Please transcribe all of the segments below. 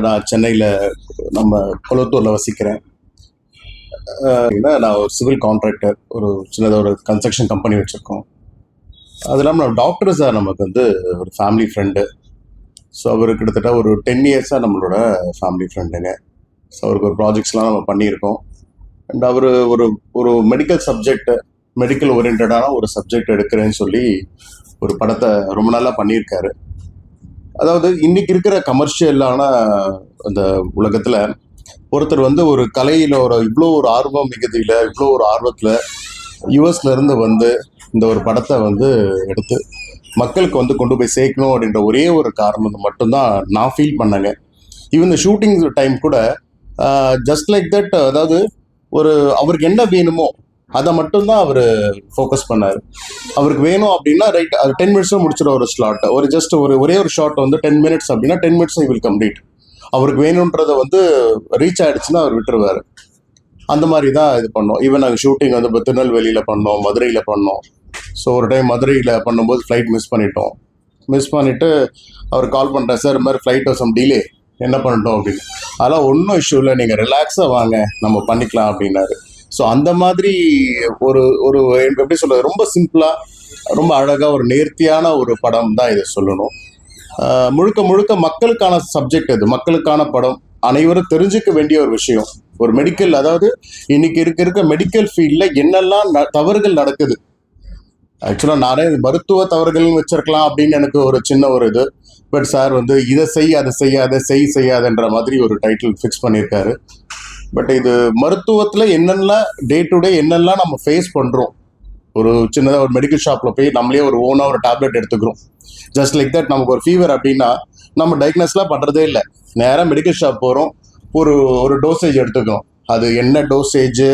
நான் சென்னையில் நம்ம கொளத்தூரில் வசிக்கிறேன். நான் ஒரு சிவில் கான்ட்ராக்டர், ஒரு சின்னதாக ஒரு கன்ஸ்ட்ரக்ஷன் கம்பெனி வச்சுருக்கோம். அது இல்லாமல் நம்ம டாக்டர் சார் நமக்கு வந்து ஒரு ஃபேமிலி ஃப்ரெண்டு. ஸோ அவர் கிட்டத்தட்ட ஒரு 10 இயர்ஸாக நம்மளோட ஃபேமிலி ஃப்ரெண்டுங்க. ஸோ அவருக்கு ஒரு ப்ராஜெக்ட்ஸ்லாம் நம்ம பண்ணியிருக்கோம். அண்ட் அவர் ஒரு ஒரு மெடிக்கல் ஓரியன்டான ஒரு சப்ஜெக்ட் எடுக்கிறேன்னு சொல்லி ஒரு படத்தை ரொம்ப நாளாக பண்ணியிருக்காரு. அதாவது இன்னைக்கு இருக்கிற கமர்ஷியலான அந்த உலகத்தில் ஒருத்தர் வந்து ஒரு கலையில் இவ்வளோ ஒரு ஆர்வம் மிகுதியில், இவ்வளோ ஒரு ஆர்வத்தில் யூஎஸ்லேருந்து வந்து இந்த ஒரு படத்தை வந்து எடுத்து மக்களுக்கு வந்து கொண்டு போய் சேர்க்கணும் அப்படின்ற ஒரே ஒரு காரணம் மட்டும்தான் நான் ஃபீல் பண்ணேங்க. ஈவன் இந்த ஷூட்டிங் டைம் கூட ஜஸ்ட் லைக் தட், அதாவது அவருக்கு என்ன வேணுமோ அதை மட்டும்தான் அவர் ஃபோக்கஸ் பண்ணார். அவருக்கு வேணும் அப்படின்னா ரைட், அது 10 மினிட்ஸில் முடிச்சிட ஒரு ஸ்லாட், ஒரே ஒரு ஷாட் வந்து 10 மினிட்ஸ் அப்படின்னா 10 மினிட்ஸ் வில் கம்ப்ளீட். அவருக்கு வேணுன்றதை வந்து ரீச் ஆகிடுச்சுன்னா அவர் விட்டுருவார். அந்த மாதிரி தான் இது பண்ணோம். ஈவன் நாங்கள் ஷூட்டிங் வந்து இப்போ திருநெல்வேலியில் பண்ணோம், மதுரையில் பண்ணோம். ஸோ ஒரு டைம் மதுரையில் பண்ணும்போது ஃப்ளைட் மிஸ் பண்ணிவிட்டு அவர் கால் பண்ணுறேன், சார் இந்த மாதிரி ஃப்ளைட் சம் டிலே, என்ன பண்ணிட்டோம் அப்படின்னு. அதெல்லாம் ஒன்றும் இஷ்யூ இல்லை, நீங்கள் ரிலாக்ஸாக வாங்க, நம்ம பண்ணிக்கலாம் அப்படின்னாரு. ஸோ அந்த மாதிரி ஒரு எப்படி சொல்கிறது, ரொம்ப சிம்பிளாக, ரொம்ப அழகாக, ஒரு நேர்த்தியான ஒரு படம் தான் இதை சொல்லணும். முழுக்க மக்களுக்கான சப்ஜெக்ட், அது மக்களுக்கான படம், அனைவரும் தெரிஞ்சுக்க வேண்டிய ஒரு விஷயம். ஒரு மெடிக்கல், அதாவது இன்னைக்கு இருக்க மெடிக்கல் ஃபீல்டில் என்னெல்லாம் தவறுகள் நடக்குது. ஆக்சுவலாக நானே மருத்துவ தவறுகள்னு வச்சிருக்கலாம் அப்படின்னு எனக்கு ஒரு சின்ன ஒரு இது. பட் சார் வந்து இதை செய்யாதன்ற மாதிரி ஒரு டைட்டில் ஃபிக்ஸ் பண்ணியிருக்காரு. பட் இது மருத்துவத்தில் என்னெல்லாம் டே டு டே என்னெல்லாம் நம்ம ஃபேஸ் பண்ணுறோம். ஒரு சின்னதாக ஒரு மெடிக்கல் ஷாப்பில் போய் நம்மளே ஒரு ஓனாக ஒரு டேப்லெட் எடுத்துக்கிறோம். ஜஸ்ட் லைக் தட், நமக்கு ஒரு ஃபீவர் அப்படின்னா நம்ம டயக்னோஸ்லாம் பண்ணுறதே இல்லை, நேராக மெடிக்கல் ஷாப் போகிறோம், ஒரு டோசேஜ் எடுத்துக்கிறோம். அது என்ன டோசேஜ்,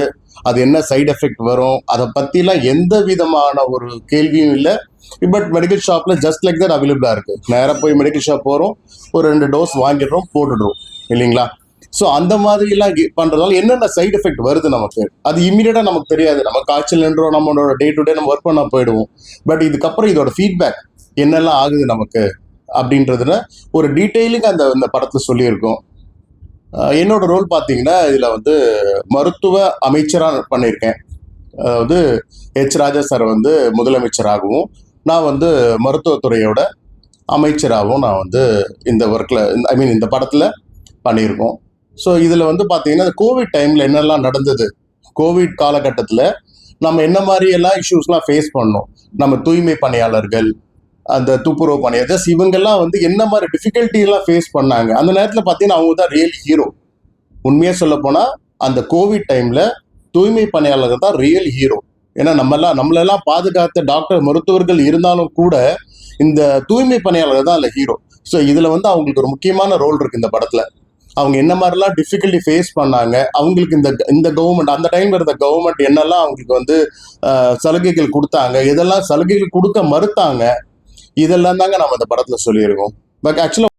அது என்ன சைடு எஃபெக்ட் வரும், அதை பற்றிலாம் எந்த விதமான ஒரு கேள்வியும் இல்லை. பட் மெடிக்கல் ஷாப்பில் ஜஸ்ட் லைக் தட் அவைலபிளாக இருக்குது. நேராக போய் மெடிக்கல் ஷாப் போகிறோம், ஒரு 2 டோஸ் வாங்கிடுறோம், போட்டுடுறோம், இல்லைங்களா? ஸோ அந்த மாதிரிலாம் பண்ணுறதால என்னென்ன சைடு எஃபெக்ட் வருது நமக்கு, அது இமீடியட்டாக நமக்கு தெரியாது. நம்ம காய்ச்சல் நின்றோம், நம்மளோட டே டு டே நம்ம ஒர்க் பண்ண போயிடுவோம். பட் இதுக்கப்புறம் இதோட ஃபீட்பேக் என்னெல்லாம் ஆகுது நமக்கு அப்படின்றதுல ஒரு டீட்டெயிலிங் இந்த படத்தில் சொல்லியிருக்கோம். என்னோட ரோல் பார்த்தீங்கன்னா இதில் வந்து மருத்துவ அமைச்சராக பண்ணியிருக்கேன். அதாவது ராஜா சார் வந்து முதலமைச்சராகவும், நான் வந்து மருத்துவத்துறையோட அமைச்சராகவும் நான் வந்து இந்த ஒர்க்கில் இந்த படத்தில் பண்ணியிருக்கோம். ஸோ இதில் வந்து பார்த்தீங்கன்னா கோவிட் டைமில் என்னெல்லாம் நடந்தது, கோவிட் காலகட்டத்தில் நம்ம என்ன மாதிரியெல்லாம் இஷ்யூஸ்லாம் ஃபேஸ் பண்ணோம், நம்ம தூய்மை பணியாளர்கள், அந்த துப்புரவு பணியாளர், இவங்கெல்லாம் வந்து என்ன மாதிரி டிஃபிகல்ட்டிலாம் ஃபேஸ் பண்ணாங்க. அந்த நேரத்தில் பார்த்தீங்கன்னா அவங்க தான் ரியல் ஹீரோ. உண்மையாக சொல்ல போனால் அந்த கோவிட் டைமில் தூய்மை பணியாளர்கள் தான் ரியல் ஹீரோ. ஏன்னா நம்மளெல்லாம் பாதுகாத்த டாக்டர், மருத்துவர்கள் இருந்தாலும் கூட இந்த தூய்மை பணியாளர்கள் தான் அதில் ஹீரோ. ஸோ இதில் வந்து அவங்களுக்கு ஒரு முக்கியமான ரோல் இருக்குது இந்த படத்தில். அவங்க என்ன மாதிரிலாம் டிஃபிகல்ட்டி ஃபேஸ் பண்ணாங்க, அவங்களுக்கு இந்த கவர்மெண்ட், அந்த டைம்ல இருந்த கவர்மெண்ட் என்னெல்லாம் அவங்களுக்கு வந்து சலுகைகள் கொடுத்தாங்க, எதெல்லாம் சலுகைகள் கொடுக்க மறுத்தாங்க, இதெல்லாம் தாங்க நம்ம இந்த படத்தில் சொல்லியிருக்கோம். பட் ஆக்சுவலாக